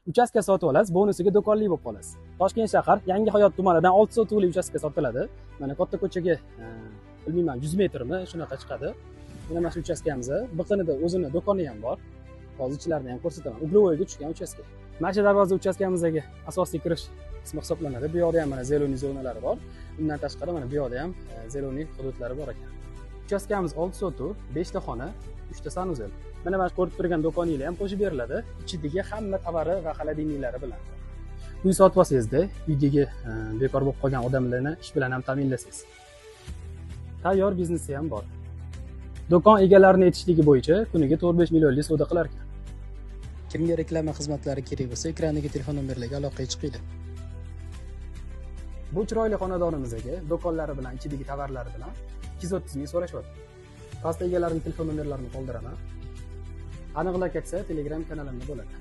Uchastka sotib olasiz, bonusiga do'konlik bo'lib qolasiz. Toshkent shahar Yangi Hayot tumanidan 6 sotuvli uchastka sotiladi. Mana katta ko'chaga bilmayman 100 metrmi shunaqa chiqadi. Mana shu uchastkamiz, biqinida o'zini do'koni ham bor. Hozir ichilarini ham ko'rsataman. Uglovoyga tushgan uchastka. Marcha darvoza uchastkamizga asosiy kirish qismi hisoblanadi. Bu yoqda ham mana zeloniy zonalari bor. Undan tashqari mana bu yoqda ham zeloniy hududlari bor ekan. Uchastkamiz 6 sotuv, 5 ta xona, 3 ta sanuzel. Mana mana ko'rib turgan do'koninglar ham qo'shib beriladi. Ichidagi hamma tovari va xolodilniklari bilan. Uy sotib olsangizda, uydagi bekor bo'lib qolgan odamlarni ish bilan ham ta'minlaysiz. Tayyor biznesi ham bor. Do'kon egalarini aytishligi bo'yicha kuniga 4-5 millionlik savdo qilar ekan. Kimga reklama xizmatlari kerak bo'lsa, ekrandagi telefon nomerlariga aloqaga chiqinglar. Bu chiroyli xonadonimizga do'konlari bilan, ichidagi tovarlari bilan 230 ming so'rashyapti. Pastda egalarining telefon nomerlarini qoldiraman. Aniqlab ketsa, Telegram kanalimda bo'ladi.